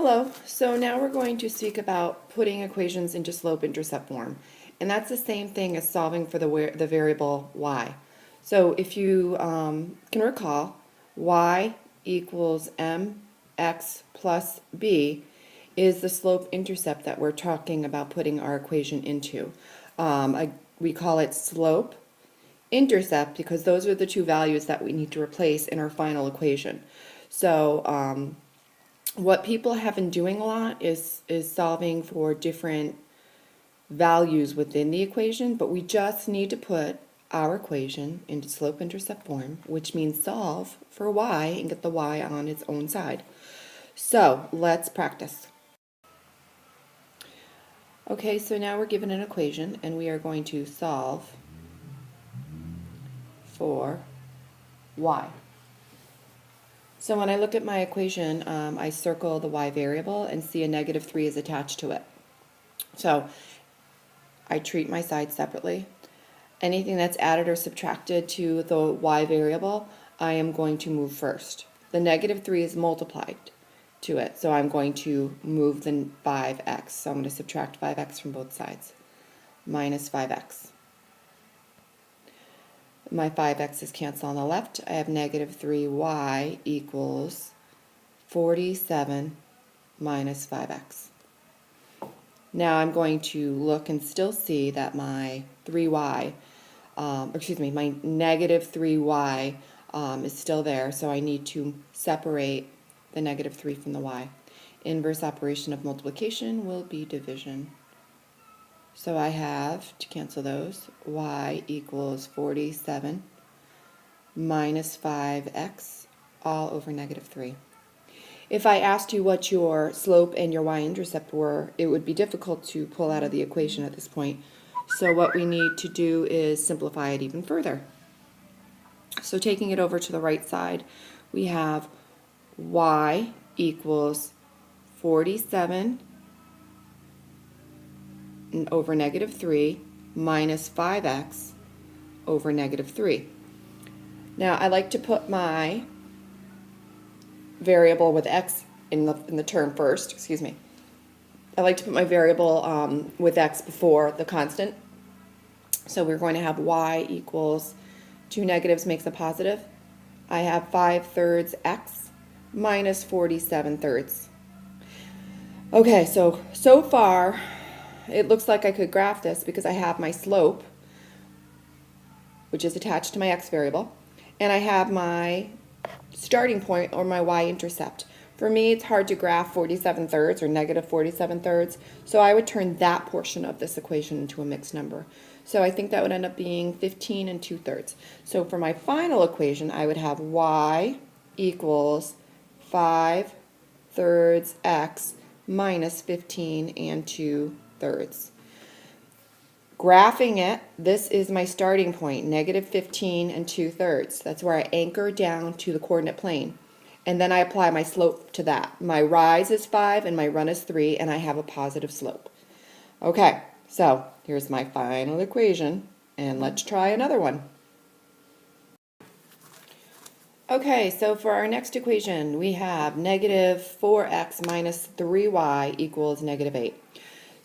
Hello, so now we're going to speak about putting equations into slope-intercept form. And that's the same thing as solving for the variable y. So if you can recall, y equals mx plus b is the slope-intercept that we're talking about putting our equation into. We call it slope-intercept because those are the two values that we need to replace in our final equation. So what people have been doing a lot is solving for different values within the equation, but we just need to put our equation into slope-intercept form, which means solve for y and get the y on its own side. So let's practice. Okay, so now we're given an equation and we are going to solve for y. So when I look at my equation, I circle the y variable and see a -3 is attached to it. So I treat my sides separately. Anything that's added or subtracted to the y variable, I am going to move first. The -3 is multiplied to it, so I'm going to move the 5x. So I'm going to subtract 5x from both sides, minus 5x. My 5x's cancel on the left. I have -3y equals 47 minus 5x. Now I'm going to look and still see that my 3y, my -3y is still there, so I need to separate the -3 from the y. Inverse operation of multiplication will be division. So I have, to cancel those, y equals 47 minus 5x all over -3. If I asked you what your slope and your y-intercept were, it would be difficult to pull out of the equation at this point. So what we need to do is simplify it even further. So taking it over to the right side, we have y equals 47 over -3 minus 5x over -3. Now I like to put my variable with x in the term first, excuse me. I like to put my variable with x before the constant. So we're going to have y equals, two negatives makes a positive. I have 5/3 x minus 47/3. Okay, so far it looks like I could graph this because I have my slope, which is attached to my x variable, and I have my starting point or my y-intercept. For me, it's hard to graph 47/3 or -47/3, so I would turn that portion of this equation into a mixed number. So I think that would end up being 15 2/3. So for my final equation, I would have y equals 5/3 x minus 15 2/3. Graphing it, this is my starting point, -15 2/3. That's where I anchor down to the coordinate plane. And then I apply my slope to that. My rise is 5 and my run is 3, and I have a positive slope. Okay, so here's my final equation, and let's try another one. Okay, so for our next equation, we have -4x minus 3y equals -8.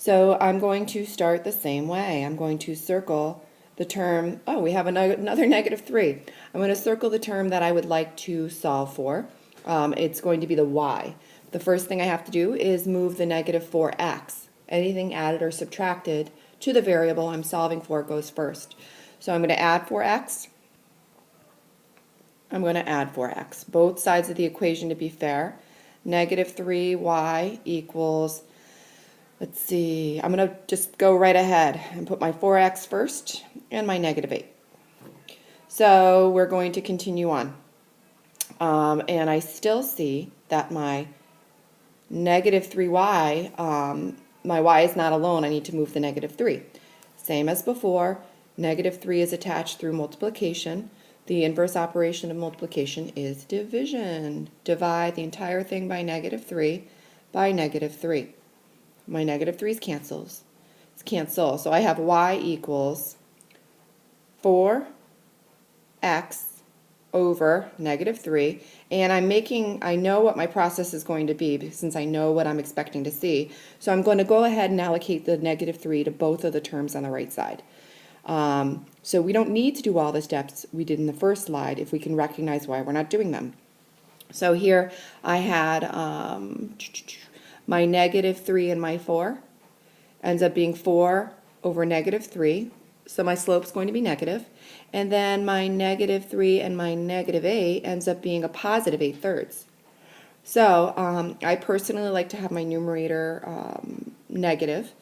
So I'm going to start the same way. I'm going to circle the term, oh, we have another -3. I'm going to circle the term that I would like to solve for. It's going to be the y. The first thing I have to do is move the -4x. Anything added or subtracted to the variable I'm solving for goes first. So I'm going to add 4x. I'm going to add 4x. Both sides of the equation to be fair. -3y equals, let's see, I'm going to just go right ahead and put my 4x first and my -8. So we're going to continue on. And I still see that my -3y, my y is not alone. I need to move the -3. Same as before, -3 is attached through multiplication. The inverse operation of multiplication is division. Divide the entire thing by -3 by -3. My -3's cancel. So I have y equals 4x over negative 3. And I know what my process is going to be since I know what I'm expecting to see. So I'm going to go ahead and allocate the negative 3 to both of the terms on the right side. So we don't need to do all the steps we did in the first slide if we can recognize why we're not doing them. So here I had my negative 3 and my 4 ends up being 4 over negative 3. So my slope's going to be negative. And then my negative 3 and my negative 8 ends up being a positive 8/3. So I personally like to have my numerator negative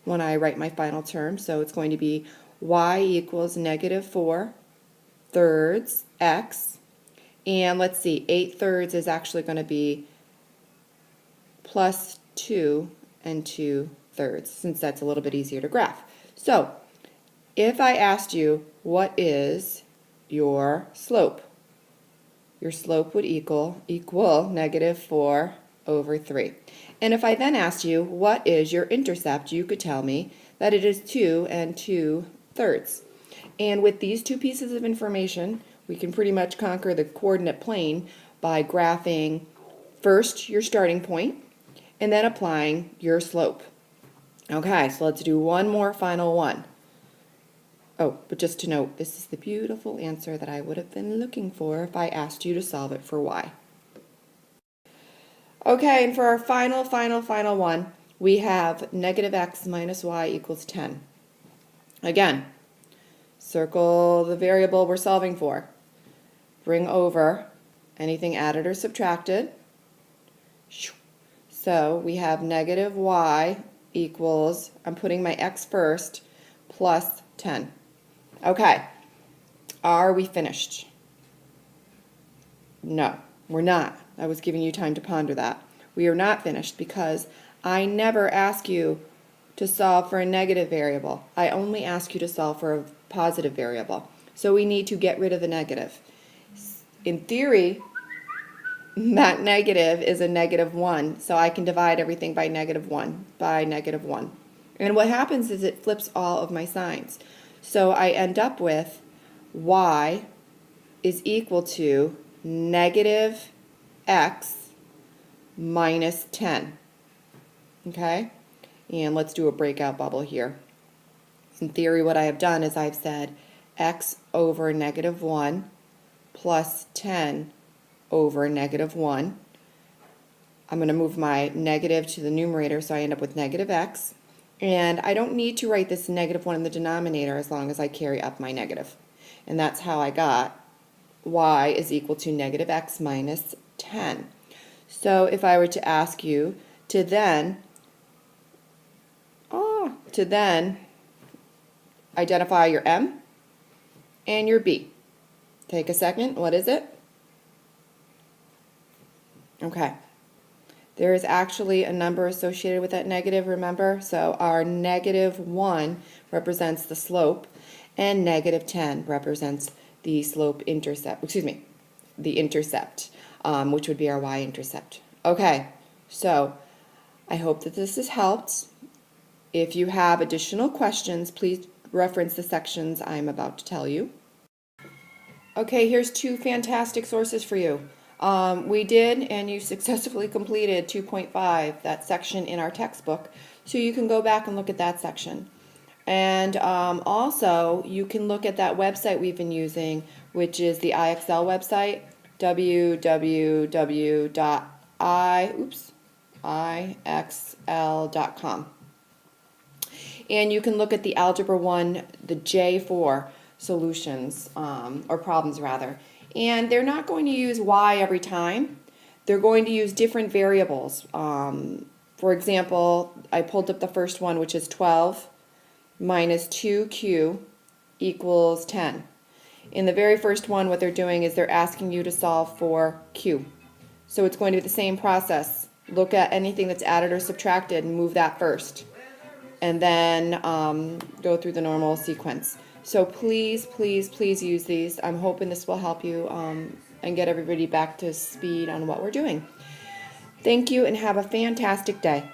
when I write my final term. So it's going to be y equals negative 4/3 x. And let's see, 8/3 is actually going to be plus 2 and 2/3, since that's a little bit easier to graph. So if I asked you, what is your slope? Your slope would equal negative 4/3. And if I then asked you, what is your intercept, you could tell me that it is 2 and 2/3. And with these two pieces of information, we can pretty much conquer the coordinate plane by graphing first your starting point and then applying your slope. Okay, so let's do one more final one. Oh, but just to note, this is the beautiful answer that I would have been looking for if I asked you to solve it for y. Okay, and for our final one, we have negative x minus y equals 10. Again, circle the variable we're solving for. Bring over anything added or subtracted. So we have negative y equals, I'm putting my x first, plus 10. Okay, are we finished? No, we're not. I was giving you time to ponder that. We are not finished because I never ask you to solve for a negative variable. I only ask you to solve for a positive variable. So we need to get rid of the negative. In theory, that negative is a negative 1, so I can divide everything by negative 1, And what happens is it flips all of my signs. So I end up with y is equal to negative x minus 10. Okay? And let's do a breakout bubble here. In theory, what I have done is I've said x over negative 1 plus 10 over negative 1. I'm going to move my negative to the numerator, so I end up with negative x. And I don't need to write this negative 1 in the denominator as long as I carry up my negative. And that's how I got y is equal to negative x minus 10. So if I were to ask you to then identify your m and your b. Take a second. What is it? Okay. There is actually a number associated with that negative, remember? So our negative 1 represents the slope, and negative 10 represents the slope intercept, the intercept, which would be our y-intercept. Okay, so I hope that this has helped. If you have additional questions, please reference the sections I'm about to tell you. Okay, here's two fantastic sources for you. We did, and you successfully completed 2.5, that section in our textbook, so you can go back and look at that section. And also, you can look at that website we've been using, which is the IXL website, www.ixl.com. And you can look at the Algebra 1, the J4 solutions, or problems rather. And they're not going to use y every time. They're going to use different variables. For example, I pulled up the first one, which is 12 minus 2q equals 10. In the very first one, what they're doing is they're asking you to solve for q. So it's going to be the same process. Look at anything that's added or subtracted and move that first. And then go through the normal sequence. So please, please, please use these. I'm hoping this will help you and get everybody back to speed on what we're doing. Thank you and have a fantastic day.